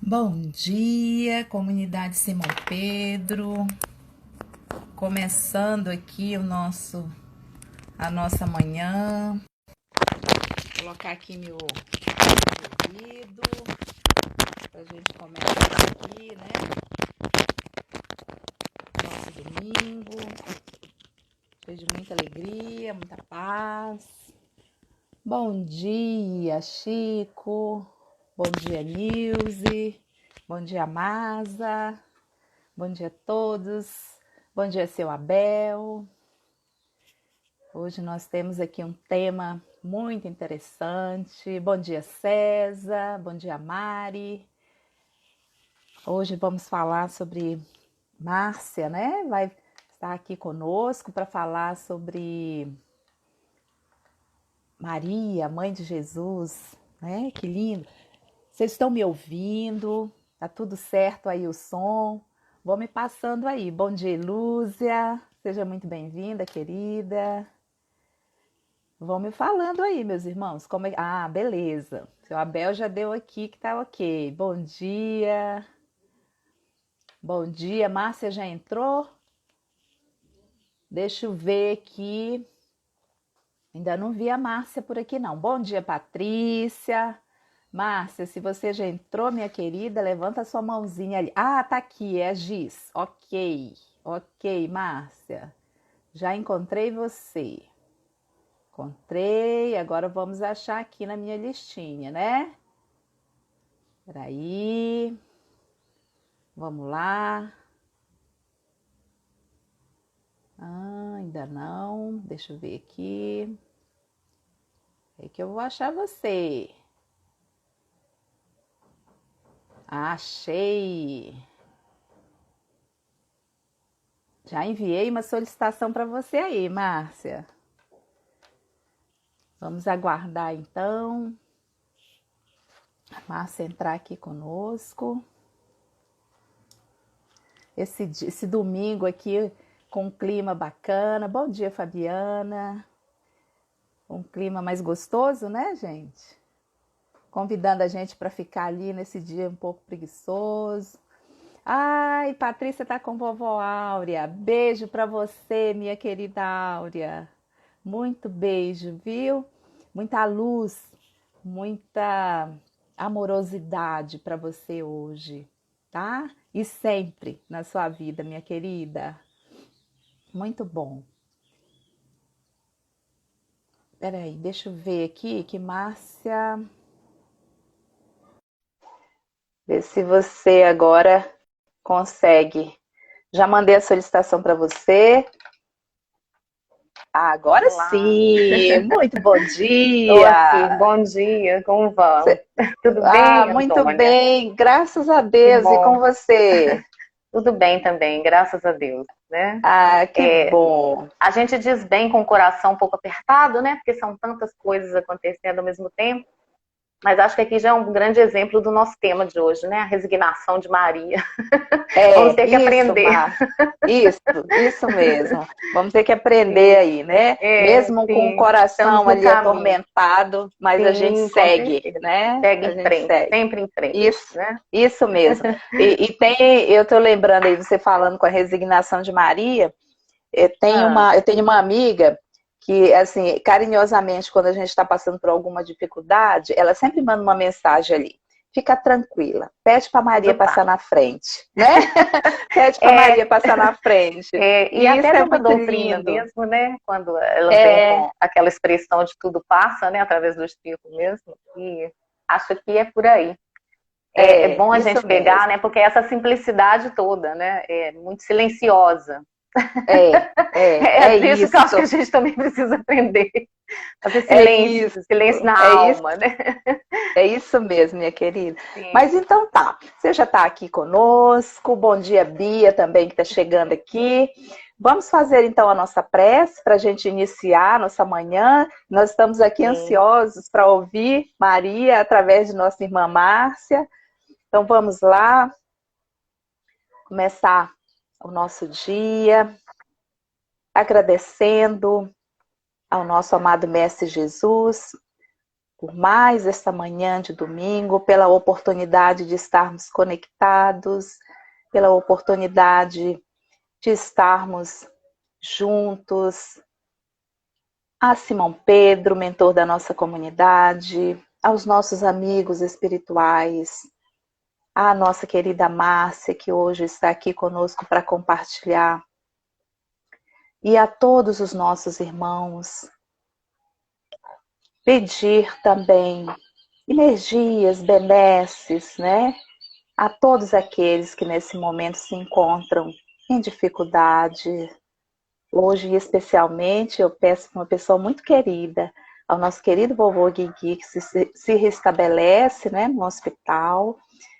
Bom dia, comunidade Simão Pedro. Começando aqui a nossa manhã. Vou colocar aqui meu ouvido pra gente começar aqui, né? Nosso domingo, cheio de muita alegria, muita paz. Bom dia, Chico. Bom dia, Nilze. Bom dia, Masa. Bom dia a todos. Bom dia, seu Abel. Hoje nós temos aqui um tema muito interessante. Bom dia, César. Bom dia, Mari. Hoje vamos falar sobre Márcia, né? Vai estar aqui conosco para falar sobre Maria, mãe de Jesus, né? Que lindo. Vocês estão me ouvindo? Tá tudo certo aí o som? Vou me passando aí. Bom dia, Lúcia. Seja muito bem-vinda, querida. Vão me falando aí, meus irmãos. Ah, beleza. Seu Abel já deu aqui que tá ok. Bom dia. Bom dia. Márcia já entrou? Deixa eu ver aqui. Ainda não vi a Márcia por aqui, não. Bom dia, Patrícia. Márcia, se você já entrou, minha querida, levanta a sua mãozinha ali. Ah, tá aqui, é a Giz. Ok. Ok, Márcia. Já encontrei você. Encontrei, agora vamos achar aqui na minha listinha, né? Peraí, vamos lá. Ah, ainda não, deixa eu ver aqui. É que eu vou achar você. Achei. Já enviei uma solicitação para você aí, Márcia. Vamos aguardar então a Márcia entrar aqui conosco. Esse domingo aqui com um clima bacana. Bom dia, Fabiana. Um clima mais gostoso, né, gente? Convidando a gente para ficar ali nesse dia um pouco preguiçoso. Ai, Patrícia tá com vovó Áurea. Beijo para você, minha querida Áurea. Muito beijo, viu? Muita luz, muita amorosidade para você hoje, tá? E sempre na sua vida, minha querida. Muito bom. Peraí, deixa eu ver aqui que Márcia. Ver se você agora consegue. Já mandei a solicitação para você. Ah, agora Olá, sim! Muito bom estou aqui. dia! Bom dia, como vão? Tudo Ah, bem, muito Antônia? bem, graças a Que Deus. E com bom. você? Tudo bem também, graças a Deus, né? Ah, que É, bom. a gente diz bem com o coração um pouco apertado, né? Porque são tantas coisas acontecendo ao mesmo tempo. Mas acho que aqui já é um grande exemplo do nosso tema de hoje, né? A resignação de Maria. Vamos É, ter que isso, aprender. Márcia. Isso, isso mesmo. Vamos ter que aprender aí, né? Mesmo com o Sim, estamos coração no ali caminho. atormentado, mas a gente Sim, com segue, certeza. né? Segue A em gente frente, segue. sempre em frente, Isso, né? isso mesmo. Eu tô lembrando aí, você falando com a resignação de Maria, Ah, eu tenho uma amiga que, assim, carinhosamente, quando a gente está passando por alguma dificuldade, ela sempre manda uma mensagem ali. Fica tranquila, pede para Maria tudo passar passa. na frente, né? Pede para Maria É, passar na frente. e E isso até é dentro da muito doutrina lindo. mesmo, né? Quando ela vem É, com aquela expressão de tudo passa, né? Através do Espírito mesmo. E acho que é por aí. É bom a isso gente pegar, mesmo. né? Porque essa simplicidade toda, né? É muito silenciosa. É É disso que eu acho que a isso. gente também precisa aprender. Fazer É silêncio, isso. silêncio na É isso. alma, né? É isso mesmo, minha querida. Sim, Mas então tá, você já está aqui conosco. Bom dia, Bia, também que está chegando aqui. Vamos fazer então a nossa prece para a gente iniciar a nossa manhã. Nós estamos aqui sim. ansiosos para ouvir Maria através de nossa irmã Márcia. Então vamos lá, começar o nosso dia agradecendo ao nosso amado Mestre Jesus por mais esta manhã de domingo, pela oportunidade de estarmos conectados, pela oportunidade de estarmos juntos. A Simão Pedro, mentor da nossa comunidade, aos nossos amigos espirituais, à nossa querida Márcia, que hoje está aqui conosco para compartilhar, e a todos os nossos irmãos, pedir também energias, benesses, né? A todos aqueles que nesse momento se encontram em dificuldade. Hoje, especialmente, eu peço para uma pessoa muito querida, ao nosso querido vovô Guigui, que se restabelece, né, no hospital,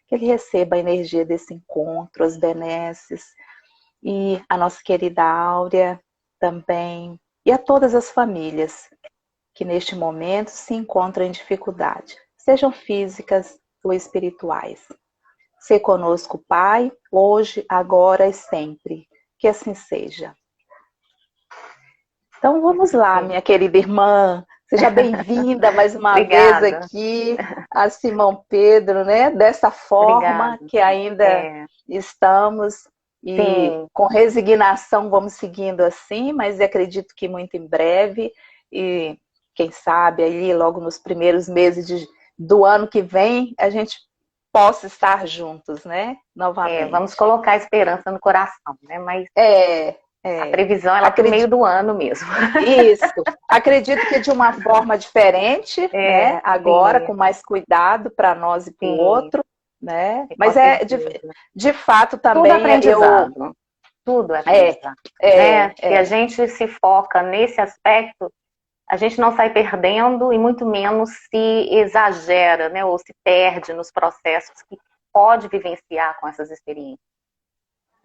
que ele receba a energia desse encontro, as benesses, e a nossa querida Áurea também, e a todas as famílias que neste momento se encontram em dificuldade, sejam físicas ou espirituais. Se conosco, Pai, hoje, agora e sempre. Que assim seja. Então vamos lá, minha querida irmã. Seja bem-vinda mais uma vez aqui a Simão Pedro, né? Dessa forma Obrigada. que ainda estamos e com resignação vamos seguindo assim, mas acredito que muito em breve e quem sabe aí logo nos primeiros meses do ano que vem a gente possa estar juntos, né? Novamente. Vamos colocar a esperança no coração, né? Mas a previsão é lá pro meio do ano mesmo. Isso. Acredito que de uma forma diferente, né? Agora, com mais cuidado para nós e para o outro, né? Mas de fato também. Tudo aprendizado. Tudo é aprendizado. Se a gente se foca nesse aspecto, a gente não sai perdendo e muito menos se exagera, né? Ou se perde nos processos que pode vivenciar com essas experiências.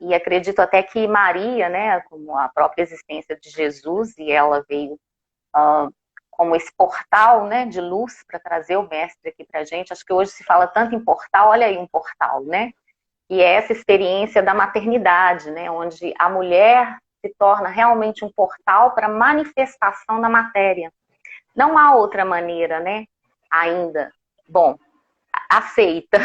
E acredito até que Maria, né, como a própria existência de Jesus, e ela veio como esse portal, né, de luz para trazer o mestre aqui para a gente. Acho que hoje se fala tanto em portal, olha aí um portal, né? E é essa experiência da maternidade, né, onde a mulher se torna realmente um portal para manifestação da matéria. Não há outra maneira, né, ainda. Bom, aceita.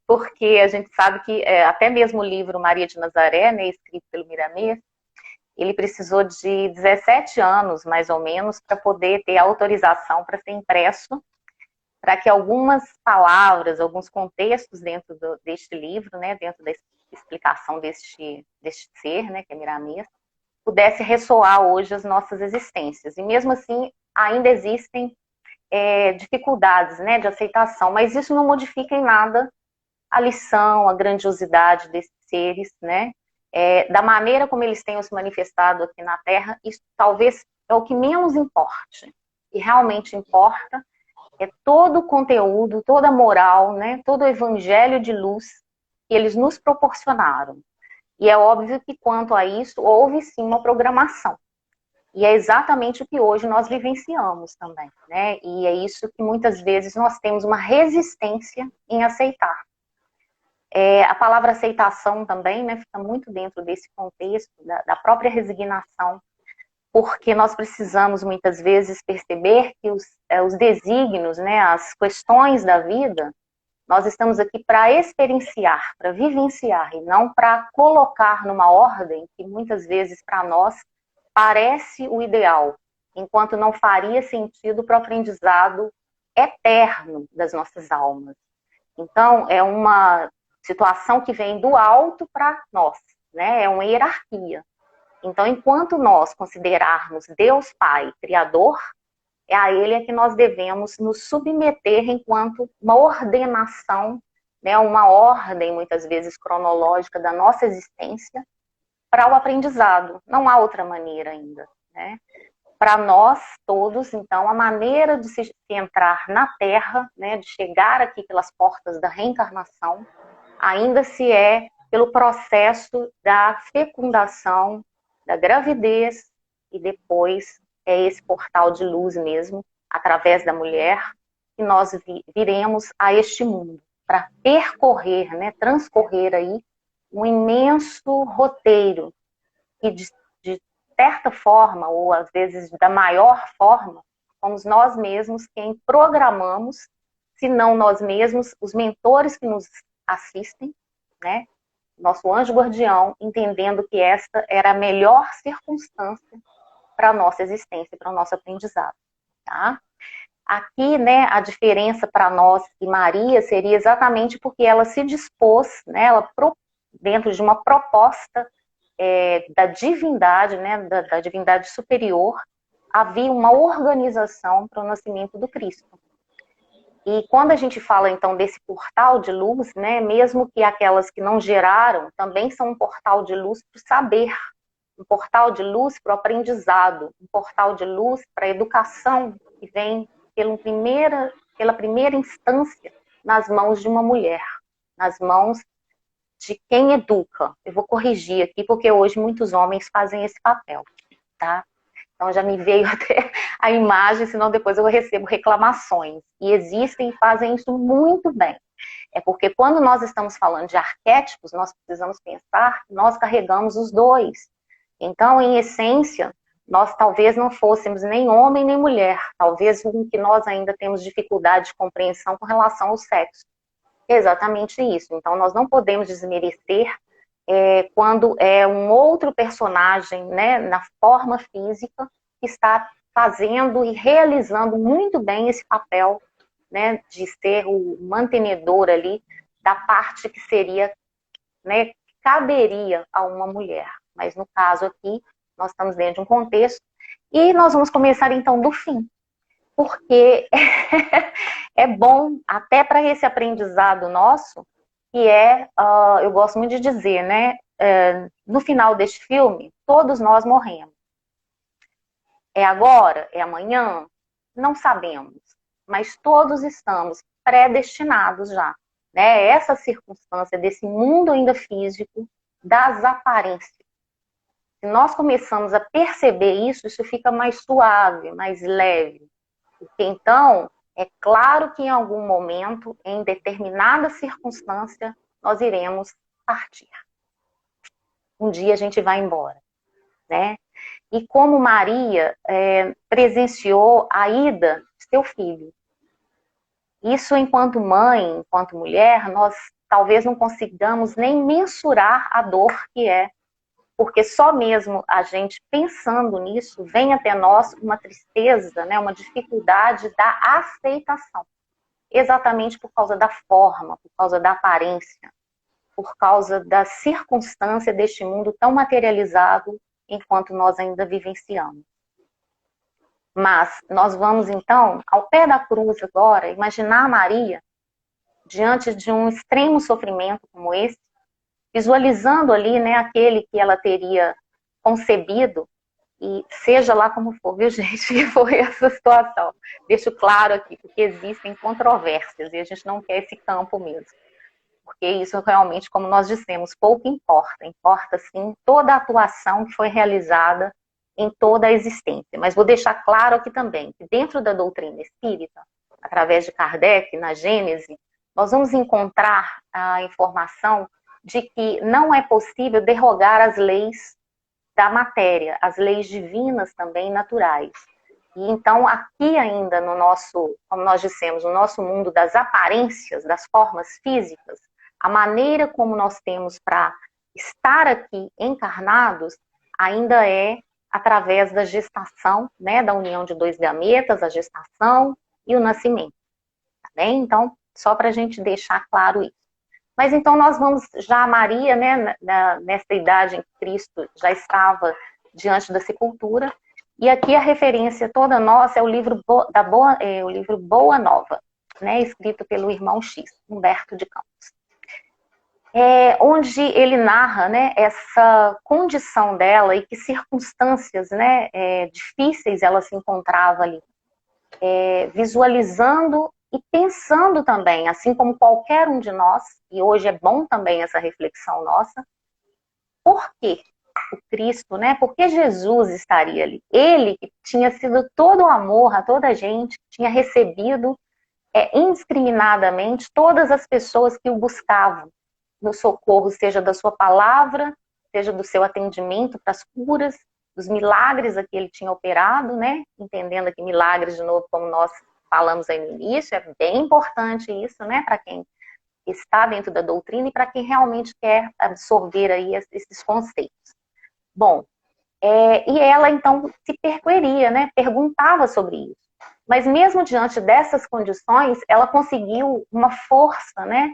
Porque a gente sabe que até mesmo o livro Maria de Nazaré, né, escrito pelo Miramês, ele precisou de 17 anos, mais ou menos, para poder ter autorização para ser impresso, para que algumas palavras, alguns contextos dentro deste livro, né, dentro da explicação deste ser, né, que é Miramês, pudesse ressoar hoje as nossas existências. E mesmo assim, ainda existem dificuldades, né, de aceitação, mas isso não modifica em nada a lição, a grandiosidade desses seres, né? Da maneira como eles têm se manifestado aqui na Terra, isso talvez é o que menos importe. O que realmente importa é todo o conteúdo, toda a moral, né? Todo o evangelho de luz que eles nos proporcionaram. E é óbvio que quanto a isso, houve sim uma programação. E é exatamente o que hoje nós vivenciamos também, né? E é isso que muitas vezes nós temos uma resistência em aceitar. A palavra aceitação também, né, fica muito dentro desse contexto da própria resignação, porque nós precisamos muitas vezes perceber que os desígnios, né, as questões da vida, nós estamos aqui para experienciar, para vivenciar, e não para colocar numa ordem que muitas vezes para nós parece o ideal, enquanto não faria sentido para o aprendizado eterno das nossas almas. Então, é uma situação que vem do alto para nós, né? É uma hierarquia. Então, enquanto nós considerarmos Deus Pai, Criador, é a Ele que nós devemos nos submeter enquanto uma ordenação, né? Uma ordem, muitas vezes, cronológica da nossa existência para o aprendizado. Não há outra maneira ainda, né? Para nós todos, então, a maneira de se entrar na Terra, né? De chegar aqui pelas portas da reencarnação, ainda se pelo processo da fecundação, da gravidez, e depois esse portal de luz mesmo, através da mulher, que nós viremos a este mundo, para percorrer, né, transcorrer aí um imenso roteiro, que de certa forma, ou às vezes da maior forma, Somos nós mesmos quem programamos, se não nós mesmos, os mentores que nos assistem, né? Nosso anjo guardião, entendendo que esta era a melhor circunstância para a nossa existência, para o nosso aprendizado, tá? Aqui, né, a diferença para nós e Maria seria exatamente porque ela se dispôs, né, dentro de uma proposta da divindade, né, da divindade superior, havia uma organização para o nascimento do Cristo. E quando a gente fala, então, desse portal de luz, né, mesmo que aquelas que não geraram, também são um portal de luz para o saber, um portal de luz para o aprendizado, um portal de luz para a educação, que vem pela primeira instância nas mãos de uma mulher, nas mãos de quem educa. Eu vou corrigir aqui, porque hoje muitos homens fazem esse papel, tá? Então já me veio até a imagem, senão depois eu recebo reclamações. E existem e fazem isso muito bem. É porque quando nós estamos falando de arquétipos, nós precisamos pensar que nós carregamos os dois. Então, em essência, nós talvez não fôssemos nem homem nem mulher. Talvez o que nós ainda temos dificuldade de compreensão com relação ao sexo. É exatamente isso. Então, nós não podemos desmerecer quando é um outro personagem, né, na forma física, que está fazendo e realizando muito bem esse papel, né, de ser o mantenedor ali da parte que seria, né, que caberia a uma mulher. Mas no caso aqui, nós estamos dentro de um contexto e nós vamos começar então do fim. Porque é bom até para esse aprendizado nosso, que eu gosto muito de dizer, né, no final deste filme, todos nós morremos. É agora? É amanhã? Não sabemos, mas todos estamos predestinados já, né? Essa circunstância desse mundo ainda físico, das aparências. Se nós começamos a perceber isso fica mais suave, mais leve. Porque então, é claro que em algum momento, em determinada circunstância, nós iremos partir. Um dia a gente vai embora, né? E como Maria presenciou a ida de seu filho. Isso, enquanto mãe, enquanto mulher, nós talvez não consigamos nem mensurar a dor que é, porque só mesmo a gente pensando nisso, vem até nós uma tristeza, né, uma dificuldade da aceitação. Exatamente por causa da forma, por causa da aparência, por causa da circunstância deste mundo tão materializado enquanto nós ainda vivenciamos. Mas nós vamos então, ao pé da cruz agora, imaginar Maria diante de um extremo sofrimento como esse, visualizando ali, né, aquele que ela teria concebido, e seja lá como for, viu, gente, que foi essa situação. Deixo claro aqui, porque existem controvérsias, e a gente não quer esse campo mesmo. Porque isso realmente, como nós dissemos, pouco importa. Importa, sim, toda a atuação que foi realizada em toda a existência. Mas vou deixar claro aqui também, que dentro da doutrina espírita, através de Kardec, na Gênese, nós vamos encontrar a informação de que não é possível derrogar as leis da matéria, as leis divinas também naturais. E então, aqui ainda no nosso, como nós dissemos, no nosso mundo das aparências, das formas físicas, a maneira como nós temos para estar aqui encarnados ainda é através da gestação, né, da união de dois gametas, a gestação e o nascimento. Tá bem? Então, só para a gente deixar claro isso. Mas então nós vamos, já a Maria, né, nessa idade em que Cristo já estava diante da sepultura, e aqui a referência toda nossa é o livro Boa Nova, né, escrito pelo irmão X, Humberto de Campos. Onde ele narra, né, essa condição dela e que circunstâncias, né, difíceis ela se encontrava ali, visualizando e pensando também, assim como qualquer um de nós, e hoje é bom também essa reflexão nossa, por que o Cristo, né? Por que Jesus estaria ali? Ele que tinha sido todo o amor a toda a gente, tinha recebido indiscriminadamente todas as pessoas que o buscavam no socorro, seja da sua palavra, seja do seu atendimento para as curas, dos milagres a que ele tinha operado, né? Entendendo que milagres, de novo, como nós falamos aí no início, é bem importante isso, né? Para quem está dentro da doutrina e para quem realmente quer absorver aí esses conceitos. Bom, e ela então se perqueria, né? Perguntava sobre isso. Mas mesmo diante dessas condições, ela conseguiu uma força, né?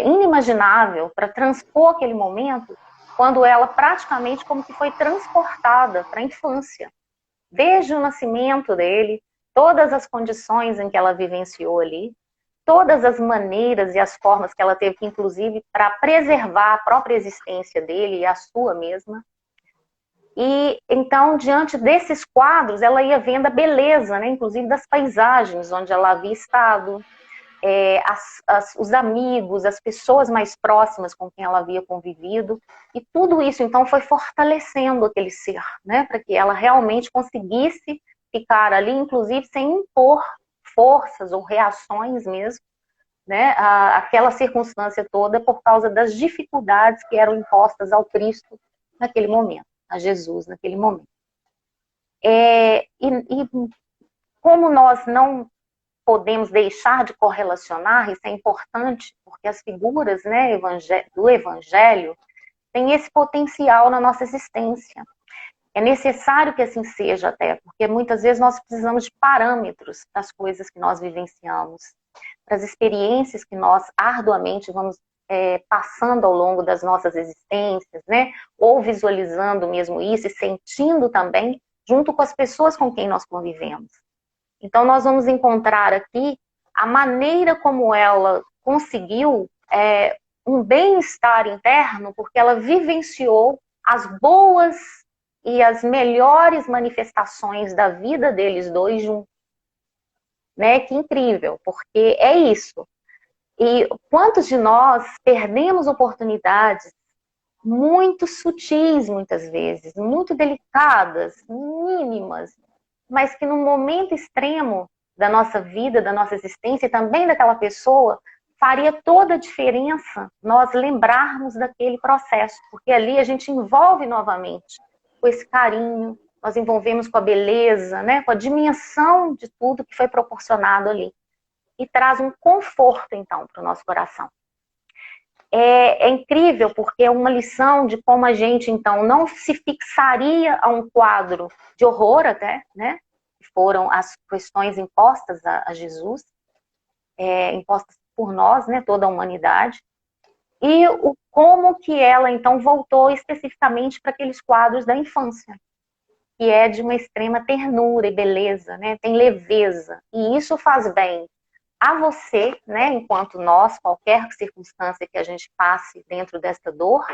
Inimaginável para transpor aquele momento, quando ela praticamente como que foi transportada para a infância. Desde o nascimento dele, todas as condições em que ela vivenciou ali, todas as maneiras e as formas que ela teve que, inclusive, para preservar a própria existência dele e a sua mesma. E então, diante desses quadros, ela ia vendo a beleza, né, inclusive das paisagens onde ela havia estado, os amigos, as pessoas mais próximas com quem ela havia convivido, e tudo isso então foi fortalecendo aquele ser, né, para que ela realmente conseguisse ficar ali, inclusive sem impor forças ou reações mesmo, né, aquela circunstância toda por causa das dificuldades que eram impostas ao Cristo naquele momento, a Jesus naquele momento. E como nós não podemos deixar de correlacionar, isso é importante, porque as figuras, né, do Evangelho têm esse potencial na nossa existência. É necessário que assim seja até, porque muitas vezes nós precisamos de parâmetros das coisas que nós vivenciamos, das experiências que nós arduamente vamos passando ao longo das nossas existências, né, ou visualizando mesmo isso e sentindo também, junto com as pessoas com quem nós convivemos. Então, nós vamos encontrar aqui a maneira como ela conseguiu um bem-estar interno, porque ela vivenciou as boas e as melhores manifestações da vida deles dois juntos. Né? Que incrível, porque é isso. E quantos de nós perdemos oportunidades muito sutis, muitas vezes, muito delicadas, mínimas, mas que no momento extremo da nossa vida, da nossa existência e também daquela pessoa, faria toda a diferença nós lembrarmos daquele processo, porque ali a gente envolve novamente com esse carinho, nós envolvemos com a beleza, né, com a dimensão de tudo que foi proporcionado ali. E traz um conforto, então, para o nosso coração. É incrível, porque é uma lição de como a gente, então, não se fixaria a um quadro de horror até, né? Que foram as questões impostas a Jesus, impostas por nós, né? Toda a humanidade. E como que ela, então, voltou especificamente para aqueles quadros da infância, que é de uma extrema ternura e beleza, né? Tem leveza. E isso faz bem a você, né, enquanto nós, qualquer circunstância que a gente passe dentro desta dor,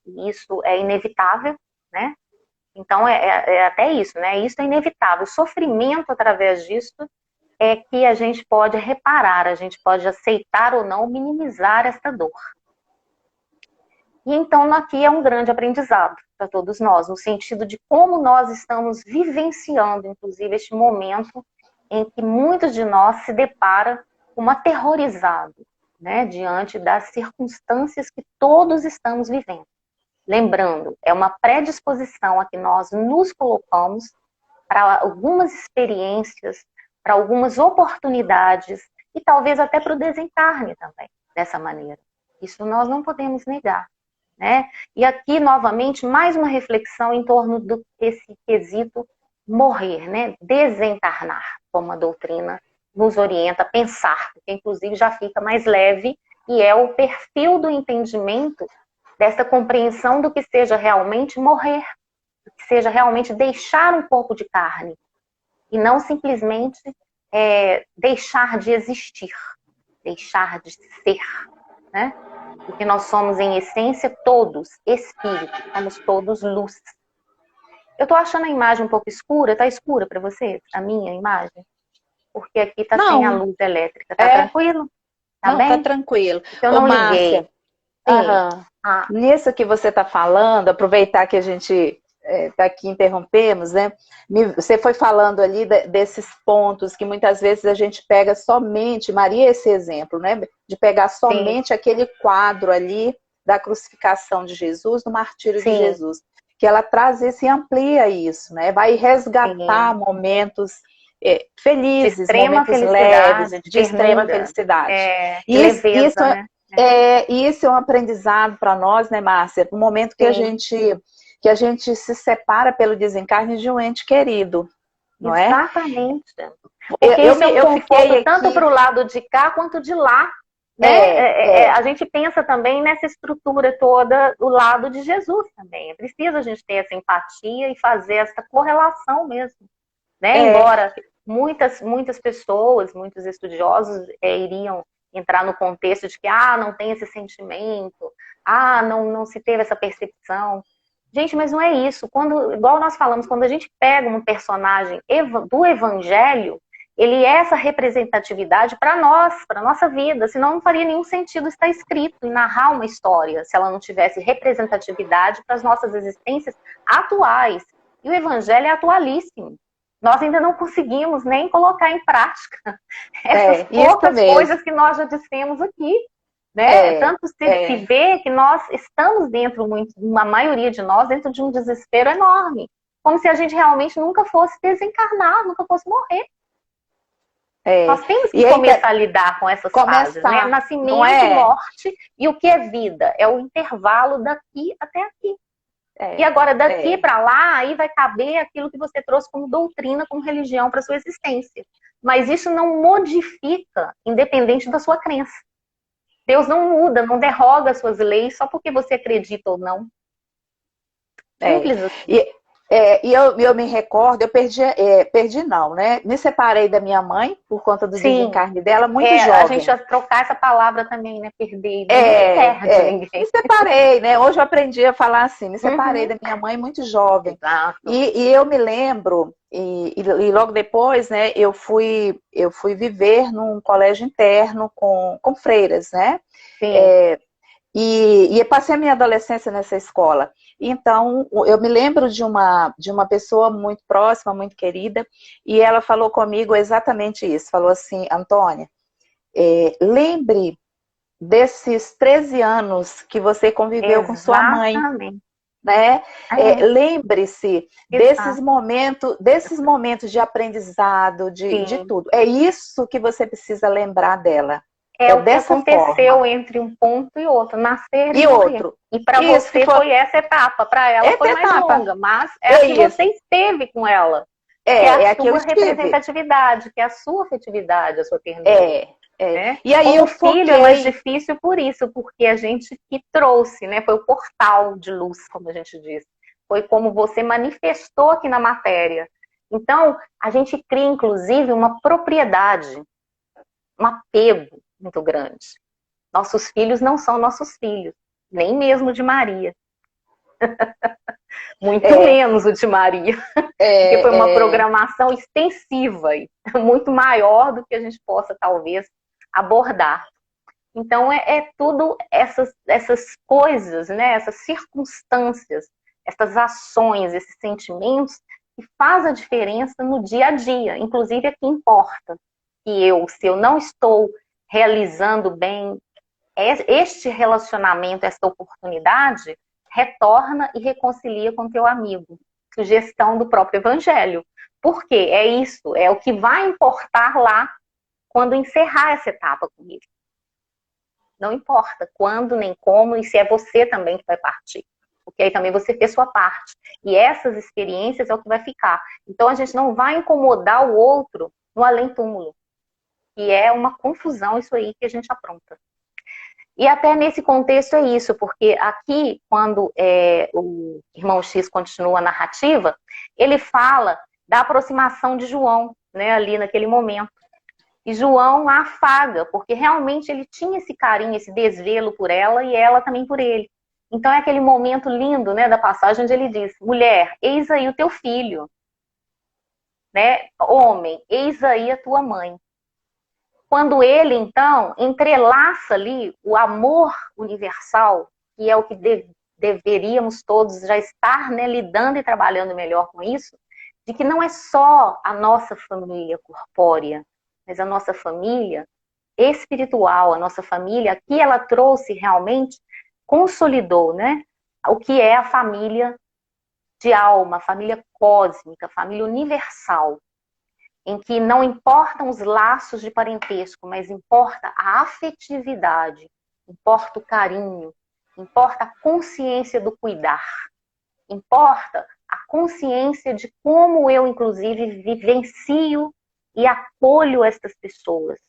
isso é inevitável, né? Então, é até isso, né? Isso é inevitável. O sofrimento, através disso, é que a gente pode reparar, a gente pode aceitar ou não minimizar essa dor. E então, aqui é um grande aprendizado para todos nós, no sentido de como nós estamos vivenciando, inclusive, este momento em que muitos de nós se deparam como aterrorizados, né, diante das circunstâncias que todos estamos vivendo. Lembrando, é uma predisposição a que nós nos colocamos para algumas experiências, para algumas oportunidades e talvez até para o desencarne também, dessa maneira. Isso nós não podemos negar, né? E aqui, novamente, mais uma reflexão em torno desse quesito morrer, né? Desencarnar, como a doutrina nos orienta a pensar, porque inclusive já fica mais leve e é o perfil do entendimento dessa compreensão do que seja realmente morrer, do que seja realmente deixar um corpo de carne e não simplesmente deixar de existir, deixar de ser, né? Porque nós somos em essência todos espíritos, somos todos luz. Eu tô achando a imagem um pouco escura. Tá escura para você, a minha imagem? Porque aqui tá sem a luz elétrica. Tá tranquilo? Tá não, bem? tá tranquilo. Eu não liguei. Nisso que você tá falando, aproveitar que a gente tá aqui, interrompemos, né? Você foi falando ali desses pontos que muitas vezes a gente pega somente, Maria, esse exemplo, né? De pegar somente aquele quadro ali da crucificação de Jesus, do martírio de Jesus. que ela traz isso e amplia isso, né? Vai resgatar momentos felizes, de extrema momentos leves, felicidade, de de extrema ternura, felicidade. de leveza, né? Isso é um aprendizado para nós, né, Márcia? No momento que Sim. que a gente se separa pelo desencarne de um ente querido, não é? Exatamente. Porque isso é um Eu conforto fiquei tanto aqui. para o lado de cá quanto de lá. Né? A gente pensa também nessa estrutura toda do lado de Jesus também. É preciso a gente ter essa empatia e fazer essa correlação mesmo. Né? Embora muitas pessoas, muitos estudiosos iriam entrar no contexto de que não tem esse sentimento, não se teve essa percepção. Gente, mas não é isso. Igual nós falamos, quando a gente pega um personagem do Evangelho, ele é essa representatividade para nós, para nossa vida. Senão não faria nenhum sentido estar escrito e narrar uma história se ela não tivesse representatividade para as nossas existências atuais. E o Evangelho é atualíssimo. Nós ainda não conseguimos nem colocar em prática essas poucas coisas que nós já dissemos aqui. Né? Tanto se vê que nós estamos uma maioria de nós, dentro de um desespero enorme. Como se a gente realmente nunca fosse desencarnar, nunca fosse morrer. Nós temos que começar a lidar com essas fases, né? Nascimento, morte, e o que é vida? É o intervalo daqui até aqui. E agora, daqui para lá, aí vai caber aquilo que você trouxe como doutrina, como religião para sua existência. Mas isso não modifica, independente da sua crença. Deus não muda, não derroga as suas leis só porque você acredita ou não. Simples assim. E eu me recordo, eu perdi não, né? Me separei da minha mãe por conta do desencarne dela, muito jovem. A gente vai trocar essa palavra também, né? Perder. Ninguém perde ninguém. Me separei, né? Hoje eu aprendi a falar assim, me separei da minha mãe muito jovem. Exato. E eu me lembro, e logo depois, né, eu fui viver num colégio interno com freiras, né? Sim. E passei a minha adolescência nessa escola. Então, eu me lembro de uma pessoa muito próxima, muito querida, e ela falou comigo exatamente isso. Falou assim, Antônia, lembre desses 13 anos que você conviveu com sua mãe. Né? Lembre-se desses momentos de aprendizado, de tudo. É isso que você precisa lembrar dela. O que aconteceu entre um ponto e outro, nascer e morrer. Outro. E para você foi essa etapa, para ela foi mais longa, mas a que você esteve com ela. Que é a sua representatividade, que é a sua afetividade, a sua ternura. E aí o filho é mais difícil por isso, porque a gente que trouxe, né? Foi o portal de luz, como a gente diz. Foi como você manifestou aqui na matéria. Então, a gente cria, inclusive, uma propriedade, um apego muito grande. Nossos filhos não são nossos filhos, nem mesmo de Maria. Muito menos o de Maria. Porque foi uma programação extensiva, muito maior do que a gente possa, talvez, abordar. Então, tudo essas coisas, né? Essas circunstâncias, essas ações, esses sentimentos que faz a diferença no dia a dia. Inclusive, é que importa que se eu não estou realizando bem este relacionamento, esta oportunidade, retorna e reconcilia com teu amigo. Sugestão do próprio Evangelho. Por quê? É isso, é o que vai importar lá quando encerrar essa etapa com ele. Não importa quando, nem como, e se é você também que vai partir. Porque aí também você fez sua parte. E essas experiências é o que vai ficar. Então a gente não vai incomodar o outro no além-túmulo. E é uma confusão isso aí que a gente apronta. E até nesse contexto é isso, porque aqui, quando o irmão X continua a narrativa, ele fala da aproximação de João, né, ali naquele momento. E João a afaga, porque realmente ele tinha esse carinho, esse desvelo por ela e ela também por ele. Então é aquele momento lindo, né, da passagem onde ele diz, mulher, eis aí o teu filho. Né? Homem, eis aí a tua mãe. Quando ele, então, entrelaça ali o amor universal, que é o que deveríamos todos já estar, né, lidando e trabalhando melhor com isso, de que não é só a nossa família corpórea, mas a nossa família espiritual, a nossa família, aqui ela trouxe realmente, consolidou, né, o que é a família de alma, família cósmica, família universal, em que não importam os laços de parentesco, mas importa a afetividade, importa o carinho, importa a consciência do cuidar, importa a consciência de como eu, inclusive, vivencio e acolho estas pessoas,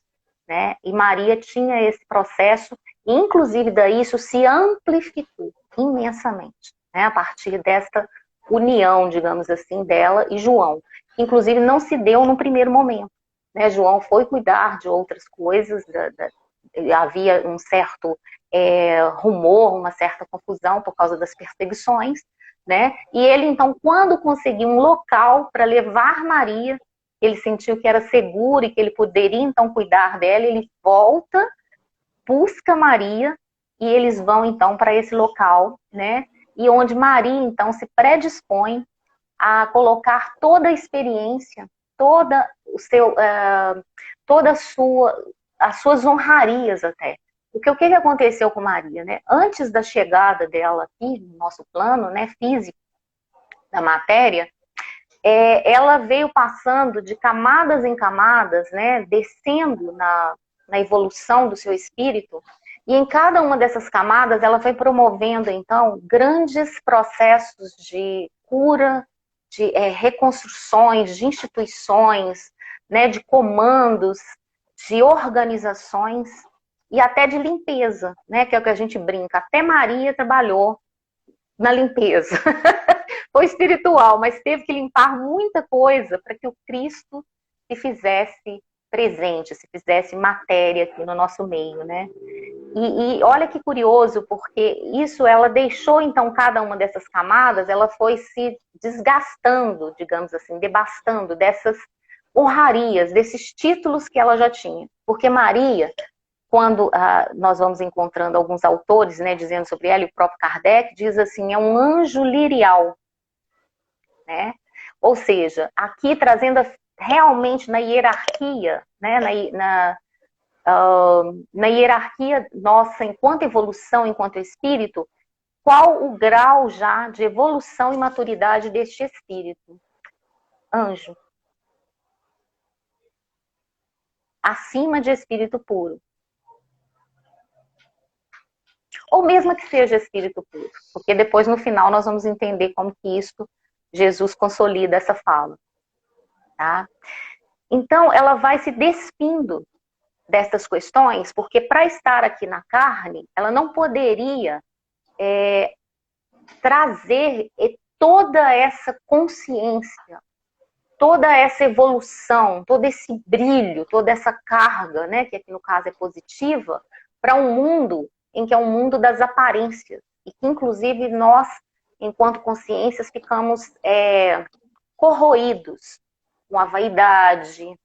né? E Maria tinha esse processo, e inclusive daí isso se amplificou imensamente, né? A partir desta união, digamos assim, dela e João. Inclusive não se deu no primeiro momento, né? João foi cuidar de outras coisas, havia um certo rumor, uma certa confusão por causa das perseguições, né? E ele, então, quando conseguiu um local para levar Maria, ele sentiu que era seguro e que ele poderia, então, cuidar dela, ele volta, busca Maria, e eles vão, então, para esse local, né? E onde Maria, então, se predispõe a colocar toda a experiência, toda o seu, toda as suas honrarias até. Porque o que aconteceu com Maria, né? Antes da chegada dela aqui no nosso plano, né, físico da matéria, ela veio passando de camadas em camadas, né, descendo na evolução do seu espírito, e em cada uma dessas camadas ela foi promovendo, então, grandes processos de cura, de reconstruções, de instituições, né, de comandos, de organizações e até de limpeza, né, que é o que a gente brinca. Até Maria trabalhou na limpeza. Foi espiritual, mas teve que limpar muita coisa para que o Cristo se fizesse presente, se fizesse matéria aqui no nosso meio, né? E olha que curioso, porque isso ela deixou, então, cada uma dessas camadas, ela foi se desgastando, digamos assim, devastando dessas honrarias, desses títulos que ela já tinha. Porque Maria, quando nós vamos encontrando alguns autores, né, dizendo sobre ela, e o próprio Kardec diz assim, é um anjo lirial, né? Ou seja, aqui trazendo realmente na hierarquia, né, na hierarquia nossa, enquanto evolução, enquanto espírito, qual o grau já de evolução e maturidade deste espírito? Anjo. Acima de espírito puro. Ou mesmo que seja espírito puro, porque depois no final nós vamos entender como que isso, Jesus consolida essa fala. Tá? Então ela vai se despindo dessas questões, porque para estar aqui na carne, ela não poderia trazer toda essa consciência, toda essa evolução, todo esse brilho, toda essa carga, né, que aqui no caso é positiva, para um mundo em que é um mundo das aparências, e que inclusive nós, enquanto consciências, ficamos corroídos com a vaidade,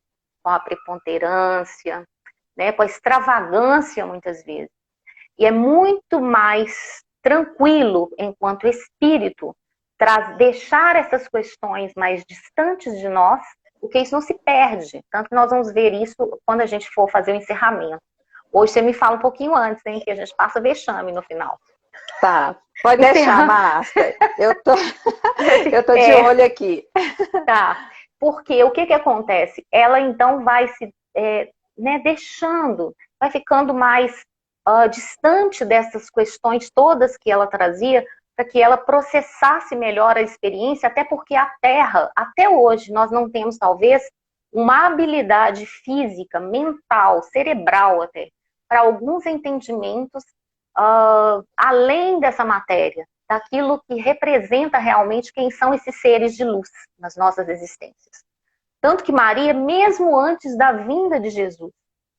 com a preponderância, né, com a extravagância muitas vezes. E é muito mais tranquilo, enquanto espírito, deixar essas questões mais distantes de nós, porque isso não se perde. Tanto que nós vamos ver isso quando a gente for fazer o encerramento. Hoje você me fala um pouquinho antes, hein, que a gente passa vexame no final. Tá, pode deixar, Márcia. Eu tô de olho aqui. Tá, porque o que acontece? Ela então vai se deixando, vai ficando mais distante dessas questões todas que ela trazia, para que ela processasse melhor a experiência, até porque a Terra, até hoje, nós não temos talvez uma habilidade física, mental, cerebral até, para alguns entendimentos além dessa matéria, daquilo que representa realmente quem são esses seres de luz nas nossas existências. Tanto que Maria, mesmo antes da vinda de Jesus,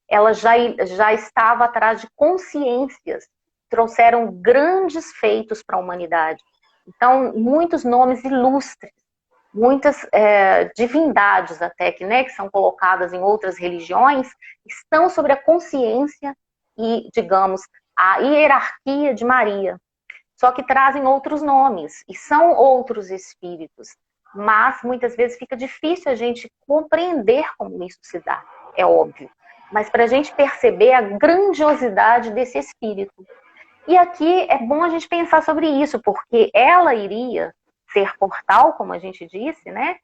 ela já estava atrás de consciências, trouxeram grandes feitos para a humanidade. Então, muitos nomes ilustres, muitas divindades até que são colocadas em outras religiões, estão sobre a consciência e, digamos, a hierarquia de Maria. Só que trazem outros nomes, e são outros espíritos. Mas, muitas vezes, fica difícil a gente compreender como isso se dá, é óbvio. Mas para a gente perceber a grandiosidade desse espírito. E aqui é bom a gente pensar sobre isso, porque ela iria ser portal, como a gente disse, né?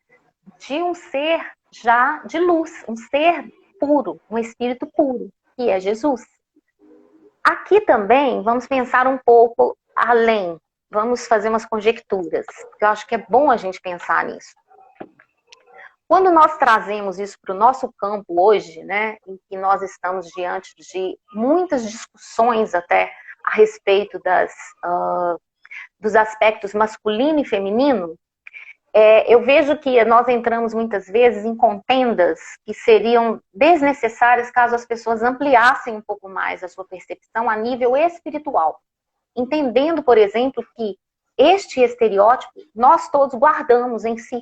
De um ser já de luz, um ser puro, um espírito puro, que é Jesus. Aqui também vamos pensar um pouco além, vamos fazer umas conjecturas, porque eu acho que é bom a gente pensar nisso. Quando nós trazemos isso para o nosso campo hoje, né, em que nós estamos diante de muitas discussões até a respeito dos aspectos masculino e feminino, eu vejo que nós entramos muitas vezes em contendas que seriam desnecessárias caso as pessoas ampliassem um pouco mais a sua percepção a nível espiritual. Entendendo, por exemplo, que este estereótipo nós todos guardamos em si,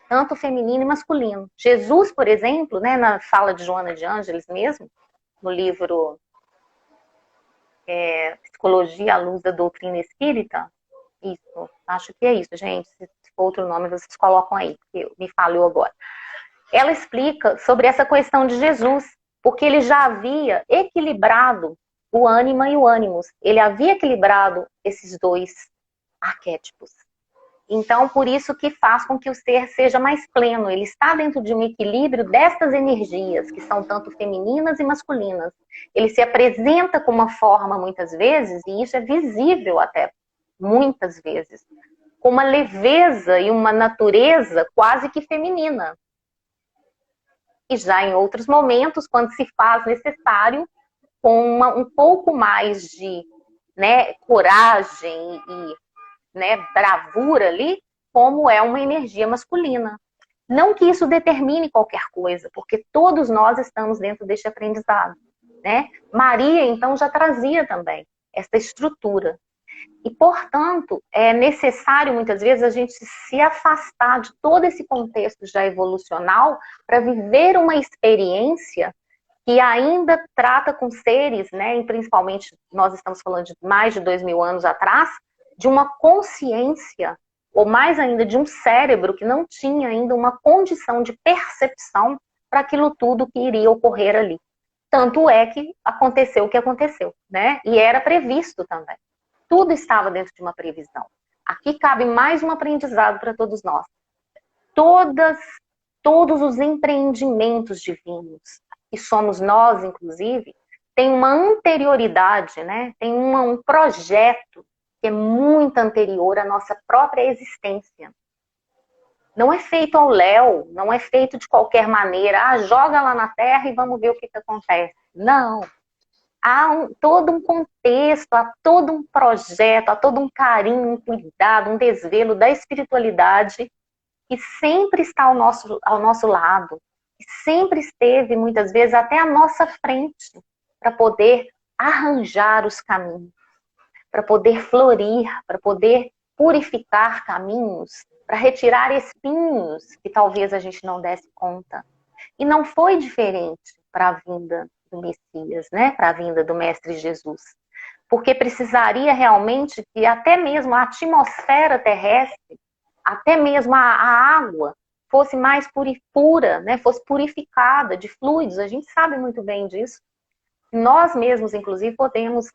tanto feminino e masculino. Jesus, por exemplo, né, na fala de Joana de Ângeles mesmo, no livro Psicologia à Luz da Doutrina Espírita, isso, acho que é isso, gente, se for outro nome vocês colocam aí, porque me falhou agora. Ela explica sobre essa questão de Jesus, porque ele já havia equilibrado o ânima e o ânimos, ele havia equilibrado esses dois arquétipos. Então, por isso que faz com que o ser seja mais pleno. Ele está dentro de um equilíbrio destas energias, que são tanto femininas e masculinas. Ele se apresenta com uma forma, muitas vezes, e isso é visível até, muitas vezes, com uma leveza e uma natureza quase que feminina. E já em outros momentos, quando se faz necessário, com um pouco mais de, né, coragem e, né, bravura ali, como é uma energia masculina. Não que isso determine qualquer coisa, porque todos nós estamos dentro deste aprendizado, né? Maria, então, já trazia também essa estrutura. E, portanto, é necessário, muitas vezes, a gente se afastar de todo esse contexto já evolucional para viver uma experiência que ainda trata com seres, né, e principalmente nós estamos falando de mais de 2000 anos atrás, de uma consciência, ou mais ainda de um cérebro que não tinha ainda uma condição de percepção para aquilo tudo que iria ocorrer ali. Tanto é que aconteceu o que aconteceu, né? E era previsto também. Tudo estava dentro de uma previsão. Aqui cabe mais um aprendizado para todos nós. Todos os empreendimentos divinos, que somos nós, inclusive, tem uma anterioridade, né? Tem um projeto que é muito anterior à nossa própria existência. Não é feito ao léu, não é feito de qualquer maneira. Joga lá na Terra e vamos ver o que acontece. Não. Há todo um contexto, há todo um projeto, há todo um carinho, um cuidado, um desvelo da espiritualidade que sempre está ao nosso lado, que sempre esteve, muitas vezes, até à nossa frente, para poder arranjar os caminhos, para poder florir, para poder purificar caminhos, para retirar espinhos que talvez a gente não desse conta. E não foi diferente para a vinda do Messias, né? Para a vinda do Mestre Jesus. Porque precisaria realmente que até mesmo a atmosfera terrestre, até mesmo a água, fosse mais pura, né? Fosse purificada de fluidos. A gente sabe muito bem disso. Nós mesmos, inclusive, podemos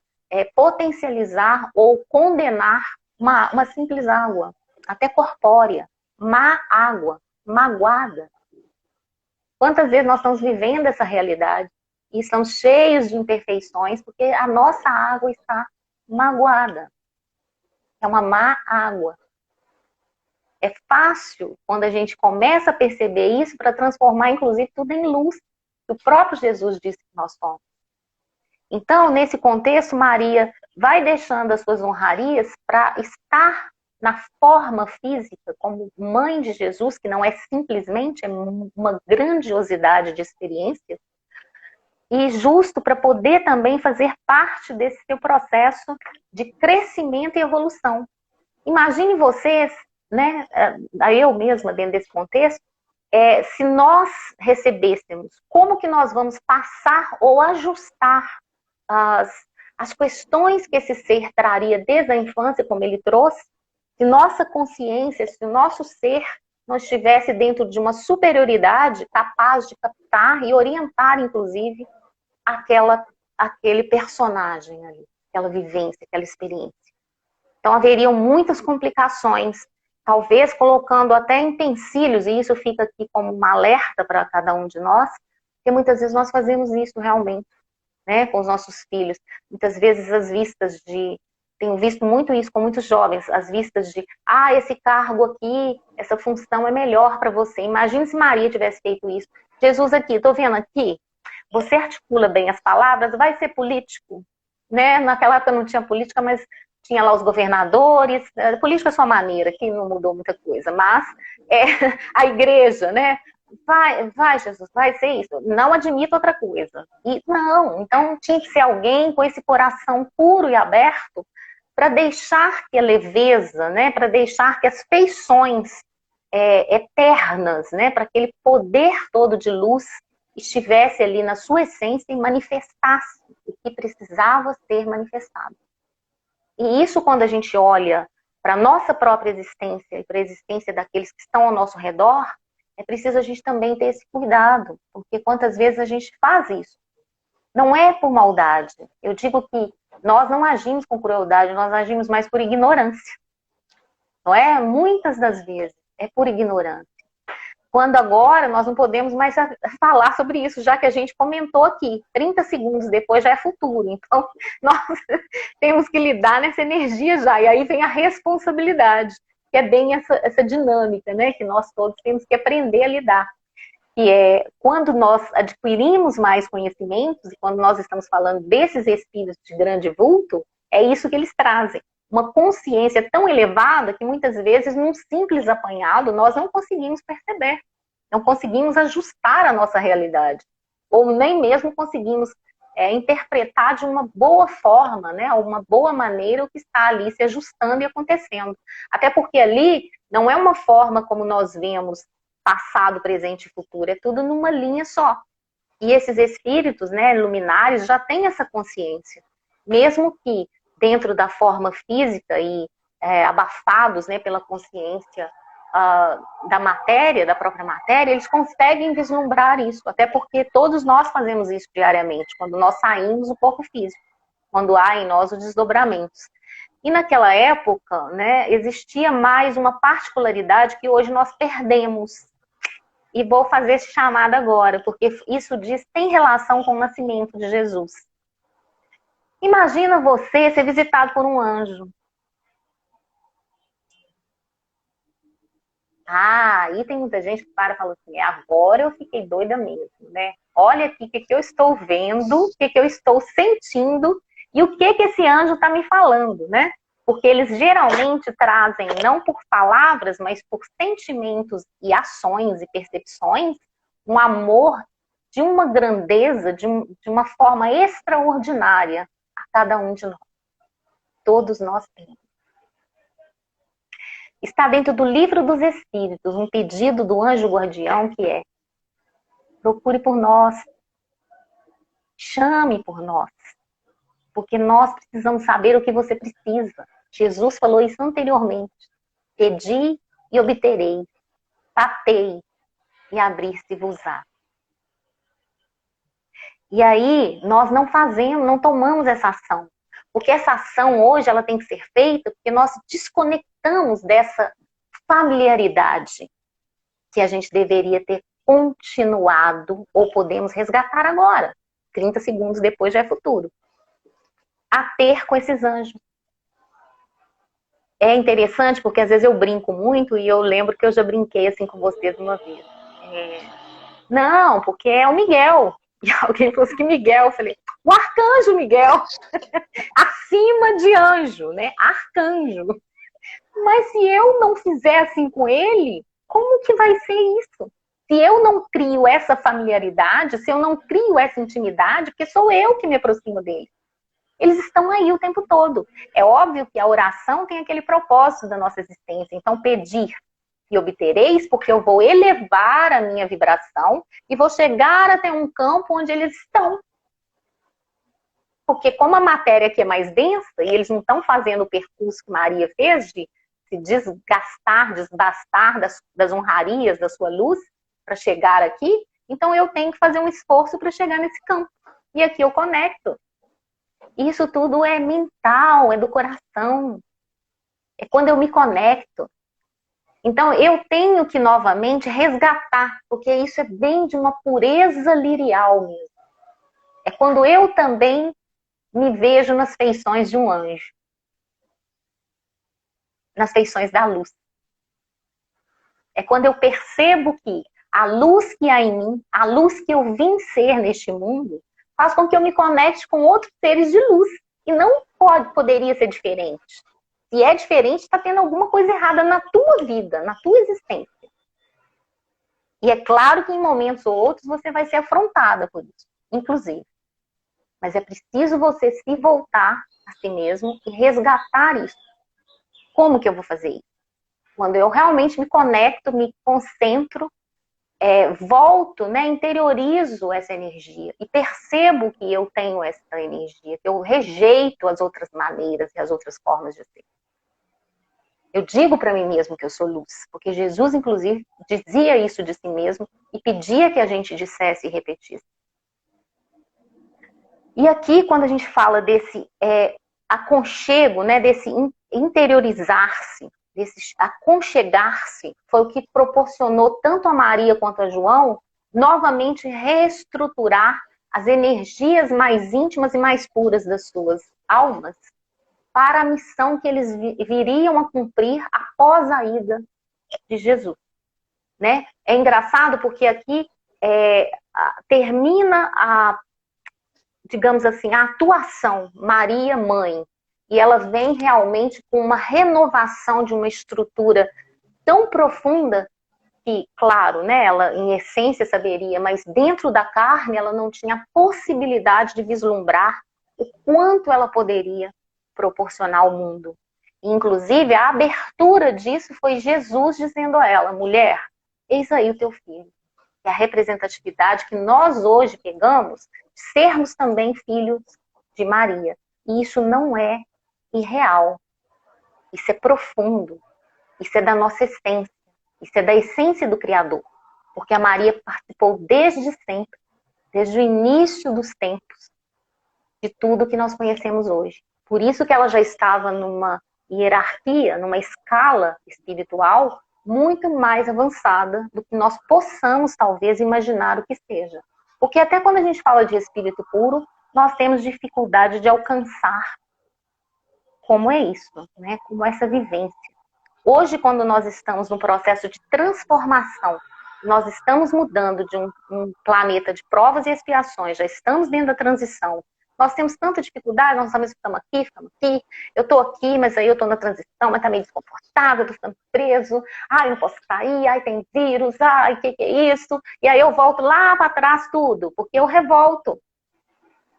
potencializar ou condenar uma simples água, até corpórea, má água, magoada. Quantas vezes nós estamos vivendo essa realidade e estamos cheios de imperfeições porque a nossa água está magoada. É uma má água. É fácil, quando a gente começa a perceber isso, para transformar, inclusive, tudo em luz. O próprio Jesus disse que nós somos. Então, nesse contexto, Maria vai deixando as suas honrarias para estar na forma física, como mãe de Jesus, que não é simplesmente, é uma grandiosidade de experiência, e justo para poder também fazer parte desse seu processo de crescimento e evolução. Imagine vocês, né, eu mesma dentro desse contexto, se nós recebêssemos, como que nós vamos passar ou ajustar as questões que esse ser traria desde a infância, como ele trouxe, se nossa consciência, se o nosso ser não estivesse dentro de uma superioridade capaz de captar e orientar, inclusive, aquele personagem ali, aquela vivência, aquela experiência. Então, haveriam muitas complicações, talvez colocando até empecilhos, e isso fica aqui como um alerta para cada um de nós, porque muitas vezes nós fazemos isso realmente, né, com os nossos filhos. Muitas vezes as vistas de... Tenho visto muito isso com muitos jovens, as vistas de, esse cargo aqui, essa função é melhor para você. Imagine se Maria tivesse feito isso. Jesus aqui, estou vendo aqui, você articula bem as palavras, vai ser político, né? Naquela época não tinha política, mas tinha lá os governadores, a política é sua maneira, que não mudou muita coisa, mas a igreja, né? Vai, Jesus, vai ser isso. Não admito outra coisa. E não, então tinha que ser alguém com esse coração puro e aberto para deixar que a leveza, né? Para deixar que as feições eternas, né? Para aquele poder todo de luz estivesse ali na sua essência e manifestasse o que precisava ser manifestado. E isso, quando a gente olha para a nossa própria existência e para a existência daqueles que estão ao nosso redor, é preciso a gente também ter esse cuidado, porque quantas vezes a gente faz isso? Não é por maldade. Eu digo que nós não agimos com crueldade, nós agimos mais por ignorância. Não é? Muitas das vezes é por ignorância. Quando agora nós não podemos mais falar sobre isso, já que a gente comentou aqui, 30 segundos depois já é futuro. Então, nós temos que lidar nessa energia já. E aí vem a responsabilidade, que é bem essa dinâmica, né? Que nós todos temos que aprender a lidar. Que é quando nós adquirimos mais conhecimentos, e quando nós estamos falando desses espíritos de grande vulto, é isso que eles trazem. Uma consciência tão elevada que muitas vezes, num simples apanhado, nós não conseguimos perceber. Não conseguimos ajustar a nossa realidade. Ou nem mesmo conseguimos interpretar de uma boa forma, né, uma boa maneira o que está ali se ajustando e acontecendo. Até porque ali não é uma forma como nós vemos passado, presente e futuro. É tudo numa linha só. E esses espíritos, né, luminares, já têm essa consciência. Mesmo que dentro da forma física e abafados, né, pela consciência da matéria, da própria matéria, eles conseguem vislumbrar isso, até porque todos nós fazemos isso diariamente, quando nós saímos do corpo físico, quando há em nós os desdobramentos. E naquela época, né, existia mais uma particularidade que hoje nós perdemos. E vou fazer esse chamado agora, porque isso tem relação com o nascimento de Jesus. Imagina você ser visitado por um anjo. Aí tem muita gente que para e fala assim, agora eu fiquei doida mesmo, né? Olha aqui o que eu estou vendo, o que eu estou sentindo e o que esse anjo está me falando, né? Porque eles geralmente trazem, não por palavras, mas por sentimentos e ações e percepções, um amor de uma grandeza, de uma forma extraordinária a cada um de nós. Todos nós temos. Está dentro do livro dos Espíritos, um pedido do anjo guardião que é: procure por nós, chame por nós, porque nós precisamos saber o que você precisa. Jesus falou isso anteriormente. Pedi e obterei, batei e abrir-se-vos-á. E aí nós não fazemos, não tomamos essa ação. Porque essa ação hoje ela tem que ser feita porque nós desconectamos dessa familiaridade que a gente deveria ter continuado ou podemos resgatar agora. 30 segundos depois já é futuro. A ter com esses anjos. É interessante porque às vezes eu brinco muito e eu lembro que eu já brinquei assim com vocês uma vez. Não, porque é o Miguel. E alguém falou assim que Miguel, eu falei, o arcanjo Miguel, acima de anjo, né? Arcanjo. Mas se eu não fizer assim com ele, como que vai ser isso? Se eu não crio essa familiaridade, se eu não crio essa intimidade, porque sou eu que me aproximo dele. Eles estão aí o tempo todo. É óbvio que a oração tem aquele propósito da nossa existência. Então, pedir e obtereis, porque eu vou elevar a minha vibração e vou chegar até um campo onde eles estão. Porque como a matéria aqui é mais densa, e eles não estão fazendo o percurso que Maria fez, de se desgastar, desbastar das honrarias da sua luz, para chegar aqui, então eu tenho que fazer um esforço para chegar nesse campo. E aqui eu conecto. Isso tudo é mental, é do coração. É quando eu me conecto. Então, eu tenho que novamente resgatar, porque isso é bem de uma pureza lirial mesmo. É quando eu também me vejo nas feições de um anjo, nas feições da luz. É quando eu percebo que a luz que há em mim, a luz que eu vim ser neste mundo, faz com que eu me conecte com outros seres de luz. E não poderia ser diferente. Se é diferente, está tendo alguma coisa errada na tua vida, na tua existência. E é claro que em momentos ou outros você vai ser afrontada por isso, inclusive. Mas é preciso você se voltar a si mesmo e resgatar isso. Como que eu vou fazer isso? Quando eu realmente me conecto, me concentro, volto, né, interiorizo essa energia e percebo que eu tenho essa energia, que eu rejeito as outras maneiras e as outras formas de ser. Eu digo para mim mesmo que eu sou luz, porque Jesus, inclusive, dizia isso de si mesmo e pedia que a gente dissesse e repetisse. E aqui, quando a gente fala desse aconchego, né, desse interiorizar-se, desse aconchegar-se, foi o que proporcionou tanto a Maria quanto a João novamente reestruturar as energias mais íntimas e mais puras das suas almas para a missão que eles viriam a cumprir após a ida de Jesus. Né? É engraçado porque aqui termina digamos assim, a atuação Maria Mãe, e ela vem realmente com uma renovação de uma estrutura tão profunda que, claro, né, ela em essência saberia, mas dentro da carne ela não tinha a possibilidade de vislumbrar o quanto ela poderia proporcionar ao mundo. E, inclusive, a abertura disso foi Jesus dizendo a ela, mulher, eis aí o teu filho. É a representatividade que nós hoje pegamos, de sermos também filhos de Maria. E isso não é irreal. Isso é profundo. Isso é da nossa essência. Isso é da essência do Criador. Porque a Maria participou desde sempre, desde o início dos tempos, de tudo que nós conhecemos hoje. Por isso que ela já estava numa hierarquia, numa escala espiritual muito mais avançada do que nós possamos, talvez, imaginar o que seja. Porque até quando a gente fala de espírito puro, nós temos dificuldade de alcançar como é isso, né? Como essa vivência. Hoje, quando nós estamos no processo de transformação, nós estamos mudando de um planeta de provas e expiações, já estamos dentro da transição. Nós temos tanta dificuldade, nós estamos aqui, eu estou aqui, mas aí eu estou na transição, mas está meio desconfortável, estou ficando preso, ai, não posso sair, ai, tem vírus, ai, o que é isso? E aí eu volto lá para trás tudo, porque eu revolto.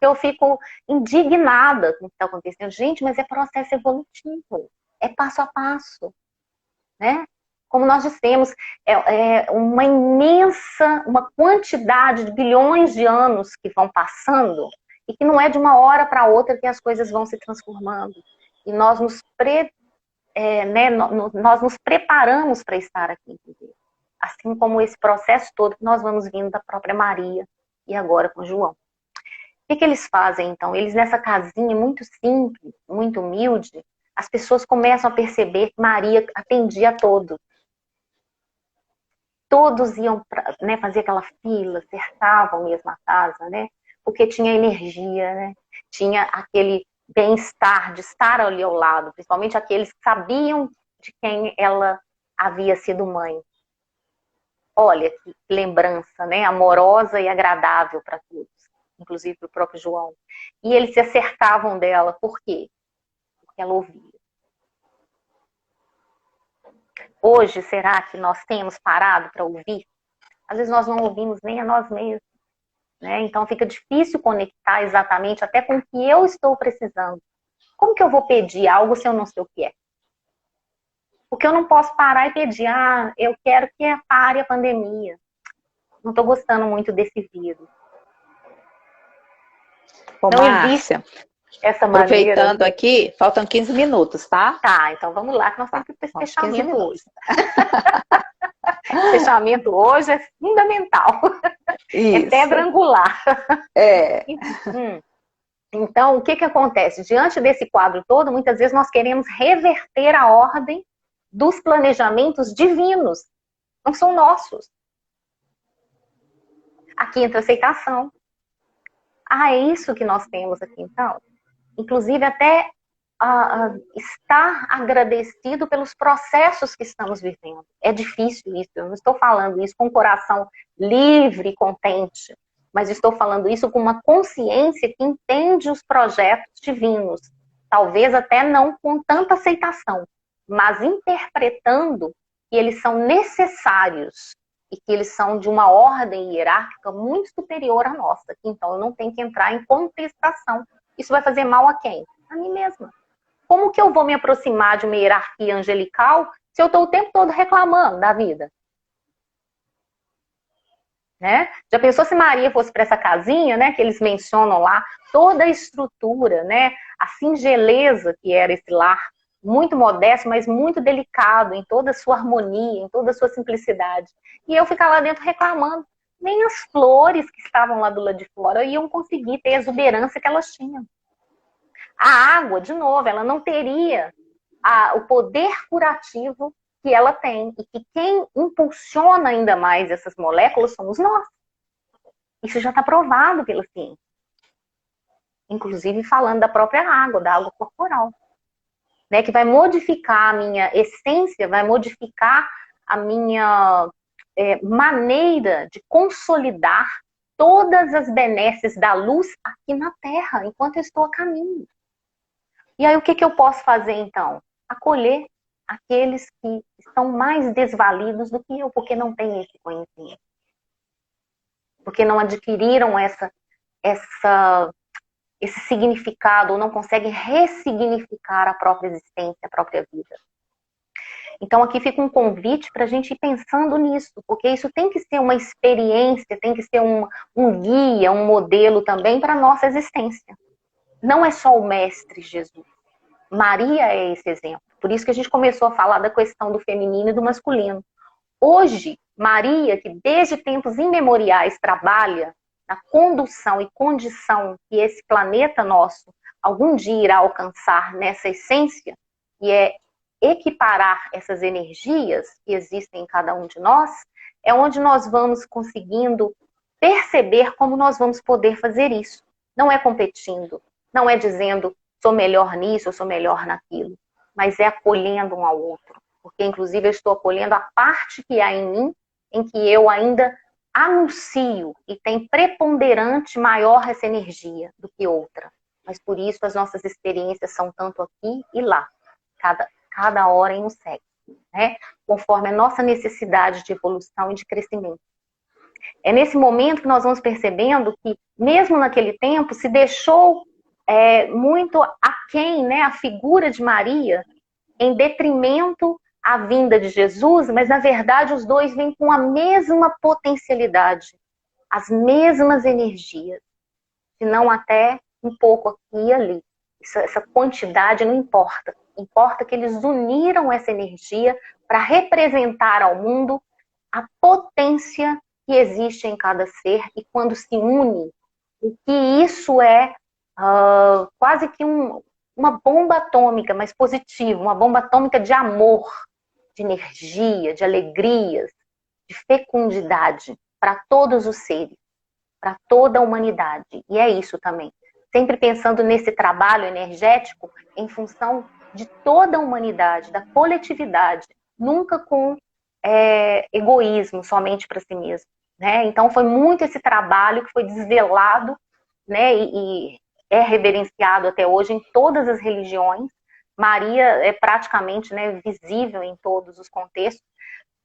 Eu fico indignada com o que está acontecendo. Gente, mas é processo evolutivo, é passo a passo, né? Como nós dissemos, uma imensa, uma quantidade de bilhões de anos que vão passando e que não é de uma hora para outra que as coisas vão se transformando. E nós nos preparamos para estar aqui. Assim como esse processo todo que nós vamos vindo da própria Maria e agora com João. O que eles fazem, então? Eles, nessa casinha muito simples, muito humilde, as pessoas começam a perceber que Maria atendia a todos. Todos iam fazer aquela fila, cercavam mesmo a casa, né? Porque tinha energia, né? Tinha aquele bem-estar de estar ali ao lado, principalmente aqueles que sabiam de quem ela havia sido mãe. Olha que lembrança, né? Amorosa e agradável para todos, inclusive para o próprio João. E eles se acercavam dela, por quê? Porque ela ouvia. Hoje, será que nós temos parado para ouvir? Às vezes nós não ouvimos nem a nós mesmos, né? Então fica difícil conectar exatamente até com o que eu estou precisando. Como que eu vou pedir algo se eu não sei o que é? Porque eu não posso parar e pedir, eu quero que pare a pandemia. Não estou gostando muito desse vírus. Ô, não Márcia, existe essa aproveitando maneira. aqui, faltam 15 minutos, tá? Tá, então vamos lá, que nós temos que ter Vamos, fechamento hoje. Fechamento hoje é fundamental. Isso. É pedra angular. É. Então, o que acontece? Diante desse quadro todo, muitas vezes nós queremos reverter a ordem dos planejamentos divinos, não são nossos. Aqui entra aceitação. É isso que nós temos aqui, então. Inclusive, até estar agradecido pelos processos que estamos vivendo. É difícil isso, eu não estou falando isso com o coração livre e contente, mas estou falando isso com uma consciência que entende os projetos divinos. Talvez até não com tanta aceitação, mas interpretando que eles são necessários e que eles são de uma ordem hierárquica muito superior à nossa. Então eu não tenho que entrar em contestação. Isso vai fazer mal a quem? A mim mesma. Como que eu vou me aproximar de uma hierarquia angelical se eu estou o tempo todo reclamando da vida? Né? Já pensou se Maria fosse para essa casinha, né, que eles mencionam lá, toda a estrutura, né, a singeleza que era esse lar, muito modesto, mas muito delicado, em toda a sua harmonia, em toda a sua simplicidade. E eu ficar lá dentro reclamando. Nem as flores que estavam lá do lado de fora iam conseguir ter a exuberância que elas tinham. A água, de novo, ela não teria o poder curativo que ela tem. E que quem impulsiona ainda mais essas moléculas somos nós. Isso já está provado pela ciência. Inclusive falando da própria água, da água corporal. Né, que vai modificar a minha essência, vai modificar a minha maneira de consolidar todas as benesses da luz aqui na Terra, enquanto eu estou a caminho. E aí o que eu posso fazer então? Acolher aqueles que estão mais desvalidos do que eu, porque não têm esse conhecimento. Porque não adquiriram esse significado, ou não conseguem ressignificar a própria existência, a própria vida. Então aqui fica um convite para a gente ir pensando nisso, porque isso tem que ser uma experiência, tem que ser um guia, um modelo também para a nossa existência. Não é só o Mestre Jesus. Maria é esse exemplo. Por isso que a gente começou a falar da questão do feminino e do masculino. Hoje, Maria, que desde tempos imemoriais trabalha na condução e condição que esse planeta nosso algum dia irá alcançar nessa essência, e é equiparar essas energias que existem em cada um de nós, é onde nós vamos conseguindo perceber como nós vamos poder fazer isso. Não é competindo, não é dizendo sou melhor nisso, eu sou melhor naquilo, mas é acolhendo um ao outro. Porque, inclusive, eu estou acolhendo a parte que há em mim, em que eu ainda anuncio e tem preponderante maior essa energia do que outra. Mas por isso as nossas experiências são tanto aqui e lá, cada hora em um século, né? Conforme a nossa necessidade de evolução e de crescimento. É nesse momento que nós vamos percebendo que, mesmo naquele tempo, se deixou muito aquém, né, a figura de Maria, em detrimento à vinda de Jesus, mas na verdade os dois vêm com a mesma potencialidade, as mesmas energias, se não até um pouco aqui e ali. Essa quantidade não importa. Importa que eles uniram essa energia para representar ao mundo a potência que existe em cada ser, e quando se une, o que isso é quase que uma bomba atômica, mas positiva, uma bomba atômica de amor, de energia, de alegrias, de fecundidade para todos os seres, para toda a humanidade. E é isso também. Sempre pensando nesse trabalho energético em função de toda a humanidade, da coletividade, nunca com egoísmo somente para si mesmo. Né? Então foi muito esse trabalho que foi desvelado, né, e é reverenciado até hoje em todas as religiões. Maria é praticamente, né, visível em todos os contextos.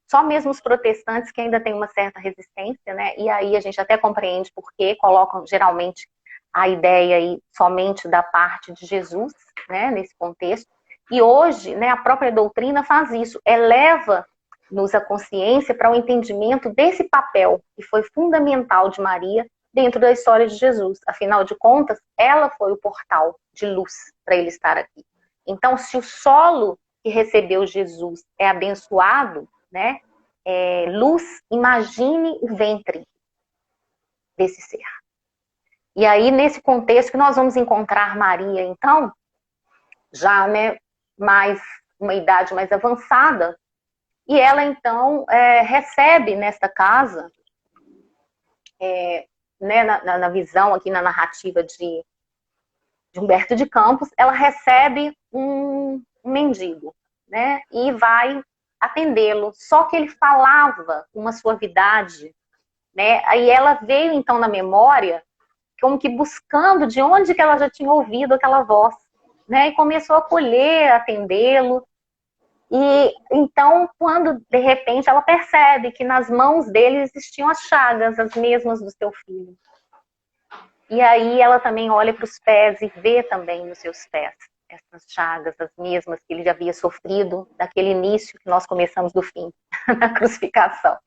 Só mesmo os protestantes que ainda têm uma certa resistência, né? E aí a gente até compreende por que colocam geralmente a ideia aí somente da parte de Jesus, né, nesse contexto. E hoje, né, a própria doutrina faz isso, eleva-nos a consciência para o entendimento desse papel que foi fundamental de Maria dentro da história de Jesus. Afinal de contas, ela foi o portal de luz para ele estar aqui. Então, se o solo que recebeu Jesus é abençoado, né, luz, imagine o ventre desse ser. E aí, nesse contexto que nós vamos encontrar Maria, então, já, né, mais uma idade mais avançada, e ela então recebe nesta casa, né, na visão aqui, na narrativa de Humberto de Campos, ela recebe um mendigo, né, e vai atendê-lo. Só que ele falava com uma suavidade, né, aí ela veio então na memória, como que buscando de onde que ela já tinha ouvido aquela voz, né, e começou a acolher, a atendê-lo. E então, quando de repente ela percebe que nas mãos dele existiam as chagas, as mesmas do seu filho. E aí ela também olha para os pés e vê também nos seus pés essas chagas, as mesmas que ele já havia sofrido daquele início que nós começamos do fim, na crucificação.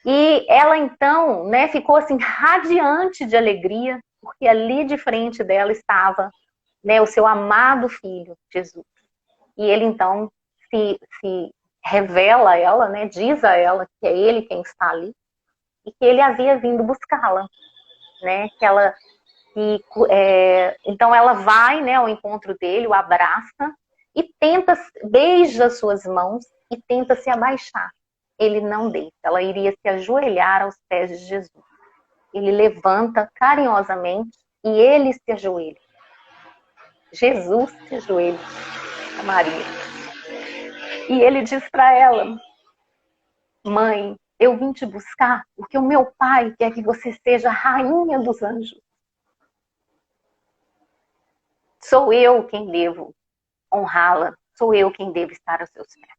E ela então, né, ficou assim radiante de alegria, porque ali de frente dela estava, né, o seu amado filho, Jesus. E ele então se revela a ela, né, diz a ela que é ele quem está ali e que ele havia vindo buscá-la, né, então ela vai, né, ao encontro dele, o abraça e beija suas mãos e tenta se abaixar. Ele não deixa, ela iria se ajoelhar aos pés de Jesus. Ele levanta carinhosamente e ele se ajoelha. Jesus se ajoelha a Maria. E ele diz para ela: mãe, eu vim te buscar porque o meu pai quer que você seja a rainha dos anjos. Sou eu quem devo honrá-la, sou eu quem devo estar aos seus pés.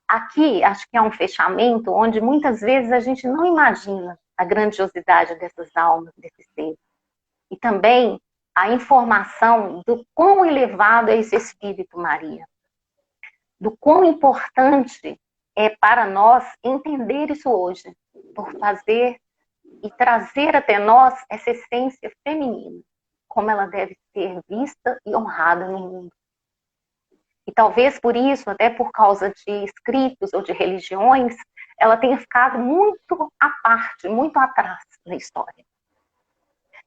Aqui, acho que é um fechamento onde muitas vezes a gente não imagina a grandiosidade dessas almas, desses seres. E também a informação do quão elevado é esse Espírito Maria. Do quão importante é para nós entender isso hoje, por fazer e trazer até nós essa essência feminina, como ela deve ser vista e honrada no mundo. E talvez por isso, até por causa de escritos ou de religiões, ela tenha ficado muito à parte, muito atrás na história.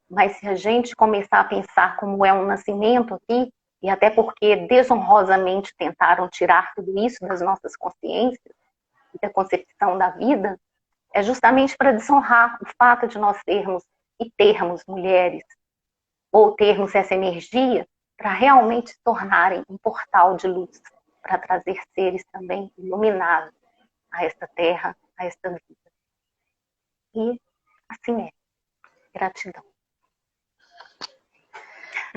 Mas se a gente começar a pensar como é um nascimento aqui, e até porque desonrosamente tentaram tirar tudo isso das nossas consciências, e da concepção da vida, é justamente para desonrar o fato de nós termos mulheres, ou termos essa energia, para realmente se tornarem um portal de luz, para trazer seres também iluminados a esta terra, a esta vida. E assim é. Gratidão.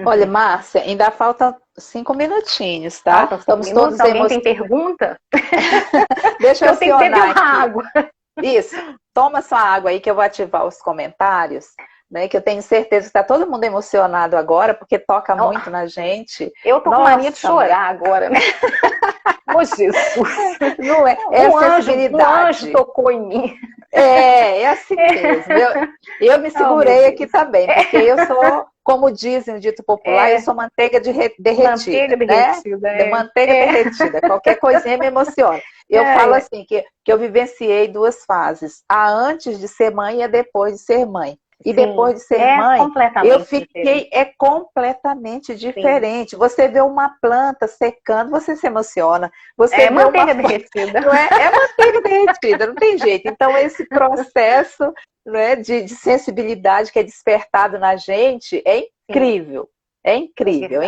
Olha, Márcia, ainda faltam 5 minutinhos, tá? Estamos todos Alguém tem pergunta? Deixa eu acionar aqui. Água. Isso. Toma sua água aí que eu vou ativar os comentários, né? Que eu tenho certeza que está todo mundo emocionado agora, porque toca muito na gente. Eu tô com mania de chorar agora, né? Ô, Jesus! Não é? Um anjo tocou em mim. É assim mesmo. Eu me segurei aqui também, porque eu sou, como dizem no dito popular, eu sou manteiga derretida. Manteiga derretida, né? Manteiga derretida. Qualquer coisinha me emociona. Eu falo assim, que eu vivenciei 2 fases. A antes de ser mãe e a depois de ser mãe. E depois de ser mãe, eu fiquei completamente diferente. Sim. Você vê uma planta secando, você se emociona. Você vê manteiga derretida. Não é manteiga derretida, não tem jeito. Então, esse processo, né, de sensibilidade que é despertado na gente é incrível. Sim. É incrível,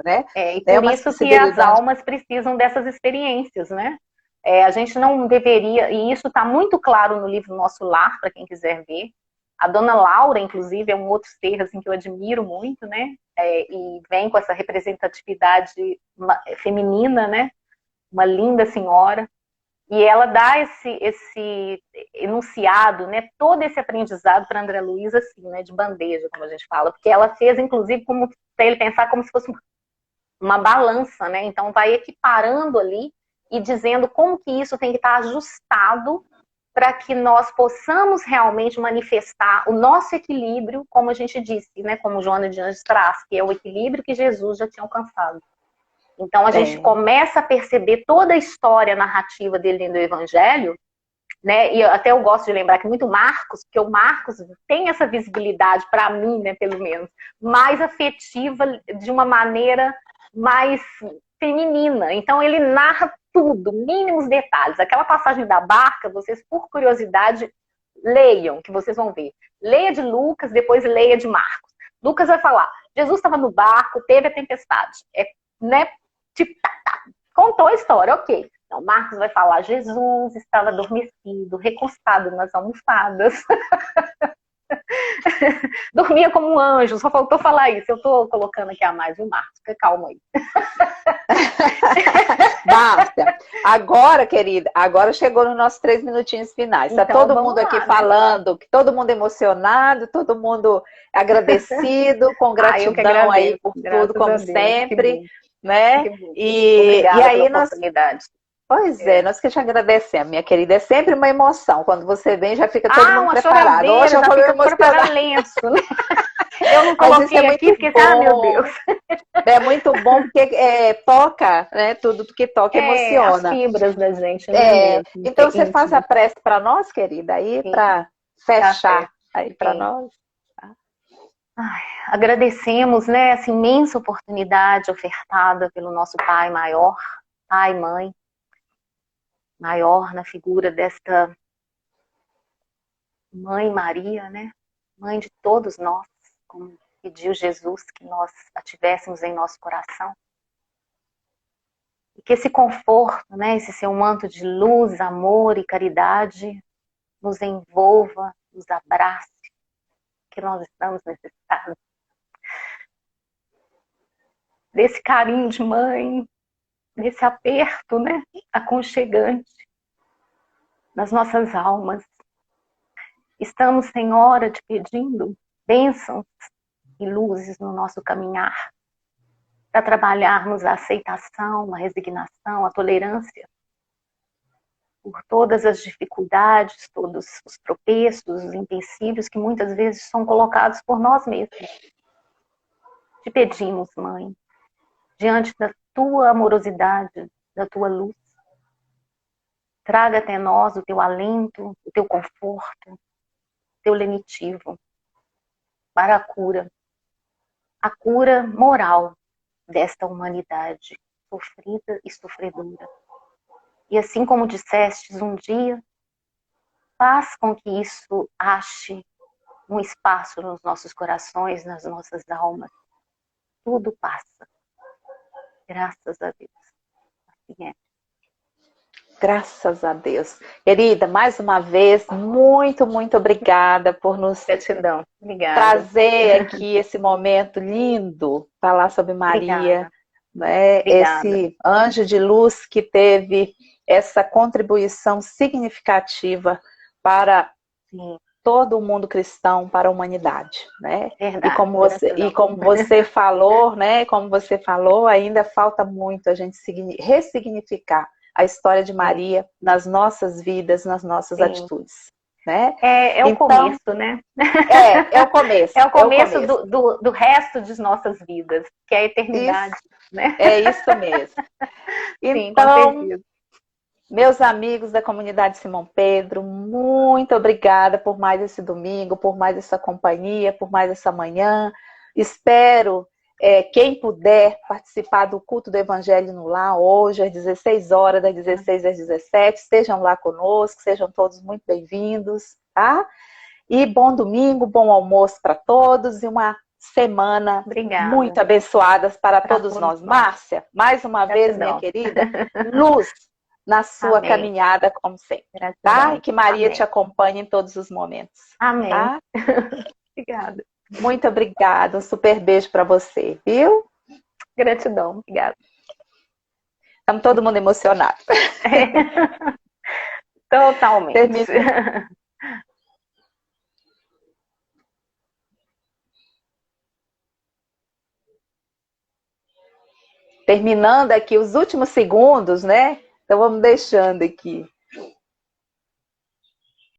né? E por isso que as almas precisam dessas experiências, né? A gente não deveria, e isso está muito claro no livro Nosso Lar, para quem quiser ver. A dona Laura, inclusive, é um outro ser assim, que eu admiro muito, né? E vem com essa representatividade feminina, né? Uma linda senhora. E ela dá esse enunciado, né? Todo esse aprendizado para André Luiz, assim, né? De bandeja, como a gente fala. Porque ela fez, inclusive, para ele pensar como se fosse uma balança, né? Então, vai equiparando ali e dizendo como que isso tem que estar ajustado para que nós possamos realmente manifestar o nosso equilíbrio, como a gente disse, né, como Joana de Anjos traz, que é o equilíbrio que Jesus já tinha alcançado. Então a gente começa a perceber toda a história narrativa dele dentro do Evangelho, né, e até eu gosto de lembrar que muito Marcos, porque o Marcos tem essa visibilidade, para mim, né, pelo menos, mais afetiva, de uma maneira mais feminina. Então ele narra tudo, mínimos detalhes. Aquela passagem da barca, vocês, por curiosidade, leiam, que vocês vão ver. Leia de Lucas, depois leia de Marcos. Lucas vai falar, Jesus estava no barco, teve a tempestade. Né? Tipo, contou a história, ok. Então, Marcos vai falar, Jesus estava adormecido, recostado nas almofadas. Dormia como um anjo, só faltou falar isso. Eu estou colocando aqui a mais, viu, Marcos? Fica calma aí. Márcia, agora, querida, agora chegou nos nossos 3 minutinhos finais. Está Então, todo mundo aqui lá, falando, que todo mundo emocionado, todo mundo agradecido, com eu que gratidão agradeço, aí por graças tudo, como a Deus. sempre, né? Que bom. E Obrigada aí pela oportunidade. Pois é, nós que te agradecemos, minha querida. É sempre uma emoção. Quando você vem, já fica todo mundo uma preparado. choradeira, Hoje eu já vou me fica emocionar. preparando lenço, né? Eu não Mas isso coloquei é muito aqui, porque, meu Deus. É muito bom porque toca, né? Tudo que toca As emociona. fibras da gente, né, mesmo? Então você faz a prece para nós, querida, aí para fechar aí para nós. Agradecemos, né, essa imensa oportunidade ofertada pelo nosso Pai maior, Pai, Mãe, maior na figura desta Mãe Maria, né? Mãe de todos nós, como pediu Jesus que nós a tivéssemos em nosso coração. E que esse conforto, né, esse seu manto de luz, amor e caridade nos envolva, nos abrace, que nós estamos necessitados desse carinho de mãe, desse aperto, né, aconchegante nas nossas almas. Estamos, Senhora, te pedindo bênçãos e luzes no nosso caminhar, para trabalharmos a aceitação, a resignação, a tolerância por todas as dificuldades, todos os tropeços, os empecilhos que muitas vezes são colocados por nós mesmos. Te pedimos, Mãe, diante da tua amorosidade, da tua luz, traga até nós o teu alento, o teu conforto, o teu lenitivo para a cura moral desta humanidade sofrida e sofredora. E assim como dissestes um dia, faz com que isso ache um espaço nos nossos corações, nas nossas almas. Tudo passa. Graças a Deus. Assim é. Graças a Deus. Querida, mais uma vez, muito, muito obrigada por nos trazer aqui esse momento lindo, falar sobre Maria, né? Esse anjo de luz que teve essa contribuição significativa para todo o mundo cristão, para a humanidade, né? Verdade, e como você falou, né? Como você falou, ainda falta muito a gente ressignificar a história de Maria nas nossas vidas, nas nossas atitudes. Né? O começo, né? É o começo. É o começo do resto de nossas vidas, que é a eternidade. Isso, né? É isso mesmo. Então, meus amigos da comunidade Simão Pedro, muito obrigada por mais esse domingo, por mais essa companhia, por mais essa manhã. Espero quem puder participar do culto do Evangelho no Lar hoje, às 16 horas, das 16 às 17, estejam lá conosco, sejam todos muito bem-vindos, tá? E bom domingo, bom almoço para todos e uma semana muito abençoada para todos nós. Márcia, mais uma vez, minha querida, luz na sua caminhada, como sempre, tá? E que Maria te acompanhe em todos os momentos. Amém. Tá? Obrigada. Muito obrigada, um super beijo para você, viu? Gratidão, obrigada. Estamos todo mundo emocionado. Totalmente. Terminando aqui os últimos segundos, né? Então vamos deixando aqui.